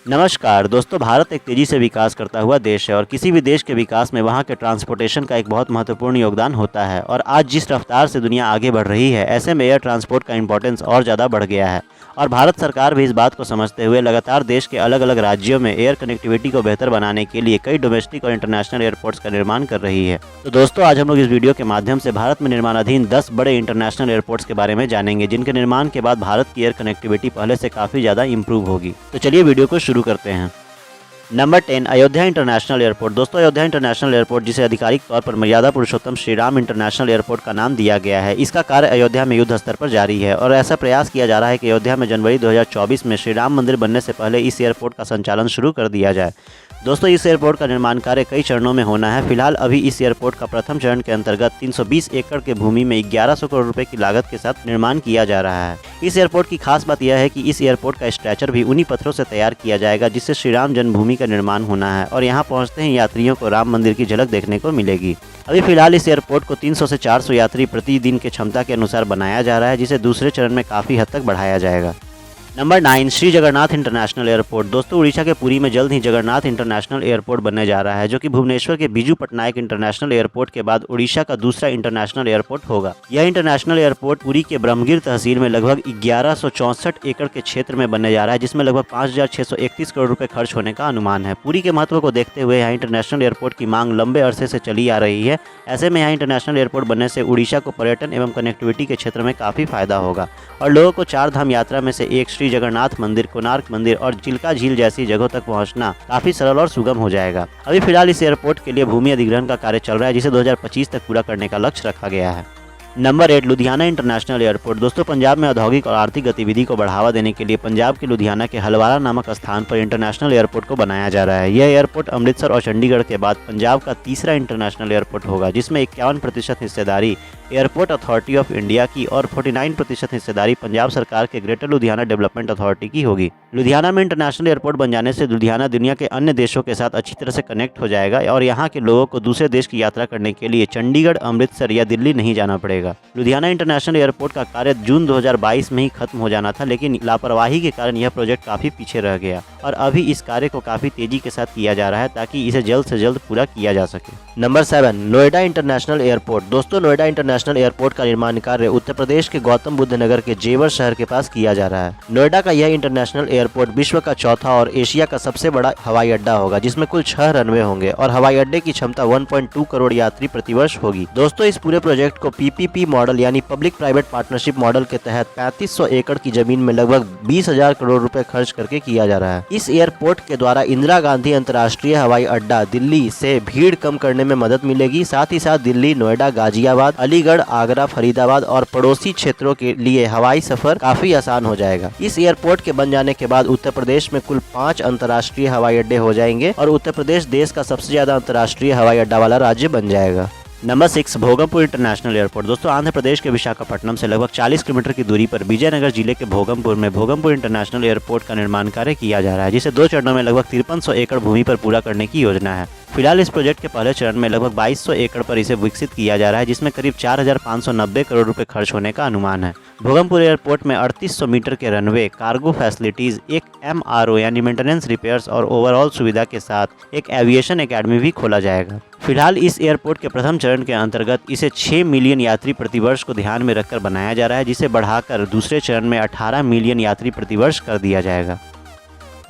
नमस्कार दोस्तों, भारत एक तेजी से विकास करता हुआ देश है और किसी भी देश के विकास में वहाँ के ट्रांसपोर्टेशन का एक बहुत महत्वपूर्ण योगदान होता है। और आज जिस रफ्तार से दुनिया आगे बढ़ रही है, ऐसे में एयर ट्रांसपोर्ट का इंपॉर्टेंस और ज़्यादा बढ़ गया है। और भारत सरकार भी इस बात को समझते हुए लगातार देश के अलग अलग राज्यों में एयर कनेक्टिविटी को बेहतर बनाने के लिए कई डोमेस्टिक और इंटरनेशनल एयरपोर्ट्स का निर्माण कर रही है। तो दोस्तों, आज हम लोग इस वीडियो के माध्यम से भारत में निर्माणाधीन 10 बड़े इंटरनेशनल एयरपोर्ट्स के बारे में जानेंगे, जिनके निर्माण के बाद भारत की एयर कनेक्टिविटी पहले से काफ़ी ज़्यादा इंप्रूव होगी। तो चलिए वीडियो को शुरू करते हैं। Number 10, Ayodhya international airport. दोस्तों, अयोध्या इंटरनेशनल एयरपोर्ट, जिसे आधिकारिक तौर पर मर्यादा पुरुषोत्तम श्री राम इंटरनेशनल एयरपोर्ट का नाम दिया गया है, इसका कार्य अयोध्या में युद्ध स्तर पर जारी है और ऐसा प्रयास किया जा रहा है कि अयोध्या में जनवरी 2024 में श्री राम मंदिर बनने से पहले इस एयरपोर्ट का संचालन शुरू कर दिया जाए। दोस्तों, इस एयरपोर्ट का निर्माण कार्य कई चरणों में होना है। फिलहाल अभी इस एयरपोर्ट का प्रथम चरण के अंतर्गत 320 एकड़ के भूमि में 1100 करोड़ रुपए की लागत के साथ निर्माण किया जा रहा है। इस एयरपोर्ट की खास बात यह है कि इस एयरपोर्ट का स्ट्रक्चर भी उन्हीं पत्थरों से तैयार किया जाएगा जिससे श्री राम जन्मभूमि का निर्माण होना है और यहाँ पहुँचते ही यात्रियों को राम मंदिर की झलक देखने को मिलेगी। अभी फिलहाल इस एयरपोर्ट को 300 से 400 यात्री प्रतिदिन के क्षमता के अनुसार बनाया जा रहा है, जिसे दूसरे चरण में काफ़ी हद तक बढ़ाया जाएगा। Number 9, Shri Jagannath international airport. दोस्तों, उड़ीसा के पुरी में जल्द ही जगन्नाथ इंटरनेशनल एयरपोर्ट बनने जा रहा है, जो कि भुवनेश्वर के बीजू पटनायक इंटरनेशनल एयरपोर्ट के बाद उड़ीसा का दूसरा इंटरनेशनल एयरपोर्ट होगा। यह इंटरनेशनल एयरपोर्ट पुरी के ब्रह्मगिर तहसील में लगभग 1164 एकड़ के क्षेत्र में बनने जा रहा है, जिसमें लगभग 5631 करोड़ रुपए खर्च होने का अनुमान है। पुरी के महत्व को देखते हुए यहाँ इंटरनेशनल एयरपोर्ट की मांग लंबे अरसे से चली आ रही है। ऐसे में यहाँ इंटरनेशनल एयरपोर्ट बनने से उड़ीसा को पर्यटन एवं कनेक्टिविटी के क्षेत्र में काफ़ी फायदा होगा और लोगों को 4 धाम यात्रा में से एक श्री जगन्नाथ मंदिर, कोणार्क मंदिर और चिल्का झील जैसी जगहों तक पहुंचना काफी सरल और सुगम हो जाएगा। अभी फिलहाल इस एयरपोर्ट के लिए भूमि अधिग्रहण का कार्य चल रहा है, जिसे 2025 तक पूरा करने का लक्ष्य रखा गया है। Number 8, Ludhiana international airport. दोस्तों, पंजाब में औद्योगिक और आर्थिक गतिविधि को बढ़ावा देने के लिए पंजाब के लुधियाना के हलवारा नामक स्थान पर इंटरनेशनल एयरपोर्ट को बनाया जा रहा है। यह एयरपोर्ट अमृतसर और चंडीगढ़ के बाद पंजाब का तीसरा इंटरनेशनल एयरपोर्ट होगा, जिसमें 51% हिस्सेदारी एयरपोर्ट अथॉरिटी ऑफ इंडिया की और 49% हिस्सेदारी पंजाब सरकार के ग्रेटर लुधियाना डेवलपमेंट अथॉरिटी की होगी। लुधियाना में इंटरनेशनल एयरपोर्ट बन जाने से लुधियाना दुनिया के अन्य देशों के साथ अच्छी तरह से कनेक्ट हो जाएगा और यहाँ के लोगों को दूसरे देश की यात्रा करने के लिए चंडीगढ़, अमृतसर या दिल्ली नहीं जाना पड़ेगा। लुधियाना इंटरनेशनल एयरपोर्ट का कार्य जून 2022 में ही खत्म हो जाना था, लेकिन लापरवाही के कारण यह प्रोजेक्ट काफी पीछे रह गया और अभी इस कार्य को काफी तेजी के साथ किया जा रहा है ताकि इसे जल्द से जल्द पूरा किया जा सके। Number 7, Noida international airport. दोस्तों, नोएडा इंटरनेशनल एयरपोर्ट का निर्माण कार्य उत्तर प्रदेश के गौतम बुद्ध नगर के जेवर शहर के पास किया जा रहा है। नोएडा का यह इंटरनेशनल एयरपोर्ट विश्व का चौथा और एशिया का सबसे बड़ा हवाई अड्डा होगा, जिसमें कुल 6 रनवे होंगे और हवाई अड्डे की क्षमता 1.2 करोड़ यात्री प्रतिवर्ष होगी। दोस्तों, इस पूरे प्रोजेक्ट को PPP मॉडल यानी पब्लिक प्राइवेट पार्टनरशिप मॉडल के तहत 3500 एकड़ की जमीन में लगभग 20,000 करोड़ रुपए खर्च करके किया जा रहा है। इस एयरपोर्ट के द्वारा इंदिरा गांधी अंतर्राष्ट्रीय हवाई अड्डा दिल्ली से भीड़ कम करने में मदद मिलेगी। साथ ही साथ दिल्ली, नोएडा, गाजियाबाद, अलीगढ़, आगरा, फरीदाबाद और पड़ोसी क्षेत्रों के लिए हवाई सफर काफी आसान हो जाएगा। इस एयरपोर्ट के बन जाने के बाद उत्तर प्रदेश में कुल 5 अंतर्राष्ट्रीय हवाई अड्डे हो जाएंगे और उत्तर प्रदेश देश का सबसे ज्यादा अंतर्राष्ट्रीय हवाई अड्डा वाला राज्य बन जाएगा। Number 6, Bhogapuram international airport. दोस्तों, आंध्र प्रदेश के विशाखापट्टनम से लगभग 40 किलोमीटर की दूरी पर विजयनगर जिले के भोगमपुर में भोगमपुर इंटरनेशनल एयरपोर्ट का निर्माण कार्य किया जा रहा है, जिसे 2 चरणों में लगभग 5300 एकड़ भूमि पर पूरा करने की योजना है। फिलहाल इस प्रोजेक्ट के पहले चरण में लगभग 2200 एकड़ पर इसे विकसित किया जा रहा है, जिसमें करीब 4590 करोड़ रुपए खर्च होने का अनुमान है। भोगमपुर एयरपोर्ट में 3800 मीटर के रनवे, कार्गो फैसिलिटीज, एक MRO यानी मेंटेनेंस रिपेयर्स और ओवरऑल सुविधा के साथ एक एविएशन एकेडमी भी खोला जाएगा। फिलहाल इस एयरपोर्ट के प्रथम चरण के अंतर्गत इसे 6 मिलियन यात्री प्रतिवर्ष को ध्यान में रखकर बनाया जा रहा है, जिसे बढ़ाकर दूसरे चरण में 18 मिलियन यात्री प्रतिवर्ष कर दिया जाएगा।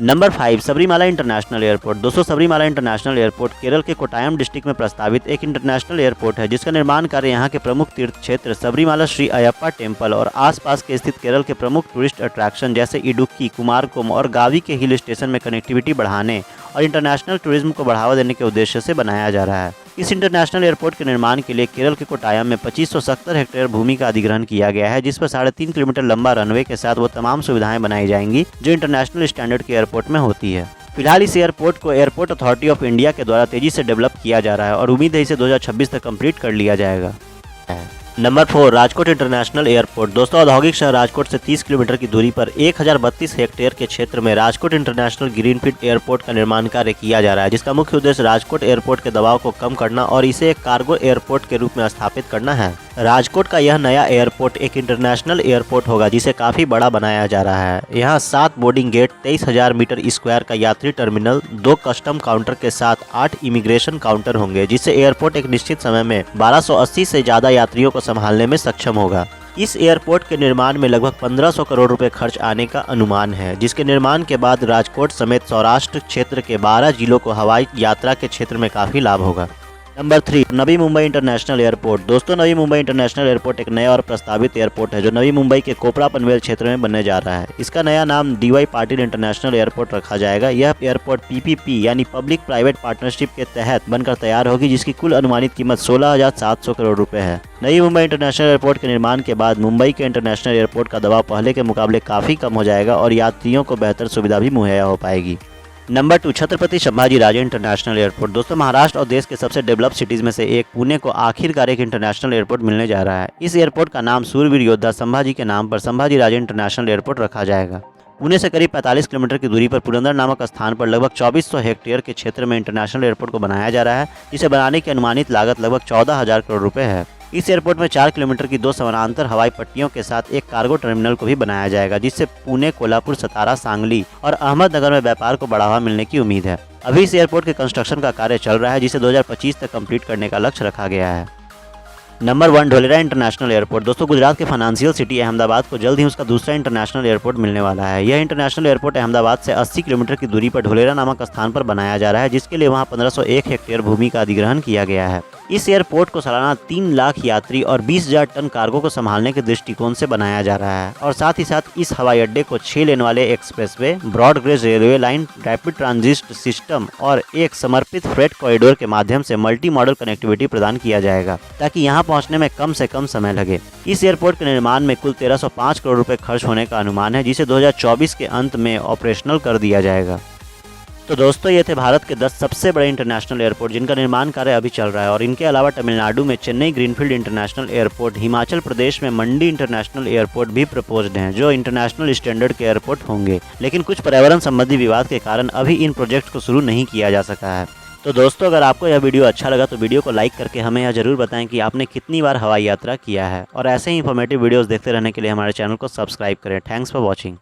Number 5, Sabarimala international airport. दोस्तों, सबरीमाला इंटरनेशनल एयरपोर्ट केरल के कोट्टायम डिस्ट्रिक्ट में प्रस्तावित एक इंटरनेशनल एयरपोर्ट है, जिसका निर्माण कार्य यहाँ के प्रमुख तीर्थ क्षेत्र सबरीमाला श्री अयप्पा टेम्पल और आसपास के स्थित केरल के प्रमुख टूरिस्ट अट्रैक्शन जैसे इडुक्की, कुमारकोम और गावी के हिल स्टेशन में कनेक्टिविटी बढ़ाने और इंटरनेशनल टूरिज्म को बढ़ावा देने के उद्देश्य से बनाया जा रहा है। इस इंटरनेशनल एयरपोर्ट के निर्माण के लिए केरल के कोट्टायम में 2570 हेक्टेयर भूमि का अधिग्रहण किया गया है, जिस पर 3.5 किलोमीटर लंबा रनवे के साथ वो तमाम सुविधाएं बनाई जाएंगी जो इंटरनेशनल स्टैंडर्ड के एयरपोर्ट में होती है। फिलहाल इस एयरपोर्ट को एयरपोर्ट अथॉरिटी ऑफ इंडिया के द्वारा तेजी से डेवलप किया जा रहा है और उम्मीद है इसे 2026 तक कंप्लीट कर लिया जाएगा। Number 4, Rajkot international airport. दोस्तों, औद्योगिक शहर राजकोट से 30 किलोमीटर की दूरी पर 1032 हेक्टेयर के क्षेत्र में राजकोट इंटरनेशनल ग्रीनफील्ड एयरपोर्ट का निर्माण कार्य किया जा रहा है, जिसका मुख्य उद्देश्य राजकोट एयरपोर्ट के दबाव को कम करना और इसे एक कार्गो एयरपोर्ट के रूप में स्थापित करना है। राजकोट का यह नया एयरपोर्ट एक इंटरनेशनल एयरपोर्ट होगा, जिसे काफी बड़ा बनाया जा रहा है। यहाँ 7 बोर्डिंग गेट, 23,000 मीटर स्क्वायर का यात्री टर्मिनल, 2 कस्टम काउंटर के साथ 8 इमिग्रेशन काउंटर होंगे, जिससे एयरपोर्ट एक निश्चित समय में 1280 से ज्यादा यात्रियों को संभालने में सक्षम होगा। इस एयरपोर्ट के निर्माण में लगभग 1500 करोड़ रुपए खर्च आने का अनुमान है, जिसके निर्माण के बाद राजकोट समेत सौराष्ट्र क्षेत्र के 12 जिलों को हवाई यात्रा के क्षेत्र में काफी लाभ होगा। Number 3, Navi Mumbai international airport. दोस्तों, नवी मुंबई इंटरनेशनल एयरपोर्ट एक नया और प्रस्तावित एयरपोर्ट है जो नवी मुंबई के कोपरा पनवेल क्षेत्र में बनने जा रहा है। इसका नया नाम DY पाटिल इंटरनेशनल एयरपोर्ट रखा जाएगा। यह एयरपोर्ट PPP यानी पब्लिक प्राइवेट पार्टनरशिप के तहत बनकर तैयार होगी, जिसकी कुल अनुमानित कीमत 16,700 करोड़ रुपए है। नई मुंबई इंटरनेशनल एयरपोर्ट के निर्माण के बाद मुंबई के इंटरनेशनल एयरपोर्ट का दबाव पहले के मुकाबले काफी कम हो जाएगा और यात्रियों को बेहतर सुविधा भी मुहैया हो पाएगी। Number 2, Chhatrapati Sambhajiraje international airport. दोस्तों, महाराष्ट्र और देश के सबसे डेवलप सिटीज में से एक पुणे को आखिरकार एक इंटरनेशनल एयरपोर्ट मिलने जा रहा है। इस एयरपोर्ट का नाम सूरवीर योद्धा संभाजी के नाम पर संभाजीराजे इंटरनेशनल एयरपोर्ट रखा जाएगा। पुणे से करीब 45 किलोमीटर की दूरी पर पुरंदर नामक स्थान पर लगभग 2400 हेक्टेयर के क्षेत्र में इंटरनेशनल एयरपोर्ट को बनाया जा रहा है, जिसे बनाने की अनुमानित लागत लगभग 14,000 करोड़ रुपए है। इस एयरपोर्ट में 4 किलोमीटर की 2 समानांतर हवाई पट्टियों के साथ एक कार्गो टर्मिनल को भी बनाया जाएगा, जिससे पुणे, कोल्हापुर, सतारा, सांगली और अहमदनगर में व्यापार को बढ़ावा मिलने की उम्मीद है। अभी इस एयरपोर्ट के कंस्ट्रक्शन का कार्य चल रहा है, जिसे 2025 तक कंप्लीट करने का लक्ष्य रखा गया है। Number 1, Dholera international airport. दोस्तों, गुजरात के फाइनेंशियल सिटी अहमदाबाद को जल्द ही उसका दूसरा इंटरनेशनल एयरपोर्ट मिलने वाला है। यह इंटरनेशनल एयरपोर्ट अहमदाबाद से 80 किलोमीटर की दूरी पर ढोलेरा नामक स्थान पर बनाया जा रहा है, जिसके लिए वहां 1501 हेक्टेयर भूमि का अधिग्रहण किया गया है। इस एयरपोर्ट को सालाना 3 लाख यात्री और 20,000 टन कार्गो को संभालने के दृष्टिकोण से बनाया जा रहा है और साथ ही साथ इस हवाई अड्डे को 6 लेन वाले expressway, broad gauge railway line, rapid transit system और एक समर्पित फ्रेट कॉरिडोर के माध्यम से मल्टी मॉडल कनेक्टिविटी प्रदान किया जाएगा, ताकि यहाँ पहुँचने में कम से कम समय लगे। इस एयरपोर्ट के निर्माण में कुल 1305 करोड़ रुपए खर्च होने का अनुमान है, जिसे 2024 के अंत में ऑपरेशनल कर दिया जाएगा। तो दोस्तों, ये थे भारत के 10 सबसे बड़े इंटरनेशनल एयरपोर्ट जिनका निर्माण कार्य अभी चल रहा है और इनके अलावा तमिलनाडु में Chennai greenfield international airport, Himachal Pradesh में मंडी इंटरनेशनल एयरपोर्ट भी प्रपोज्ड हैं, जो इंटरनेशनल स्टैंडर्ड के एयरपोर्ट होंगे। लेकिन कुछ पर्यावरण संबंधी विवाद के कारण अभी इन प्रोजेक्ट को शुरू नहीं किया जा सका है। तो दोस्तों, अगर आपको यह वीडियो अच्छा लगा तो वीडियो को लाइक करके हमें यह जरूर बताएं कि आपने कितनी बार हवाई यात्रा किया है और ऐसे ही इंफॉर्मेटिव वीडियोस देखते रहने के लिए हमारे चैनल को सब्सक्राइब करें। Thanks for watching.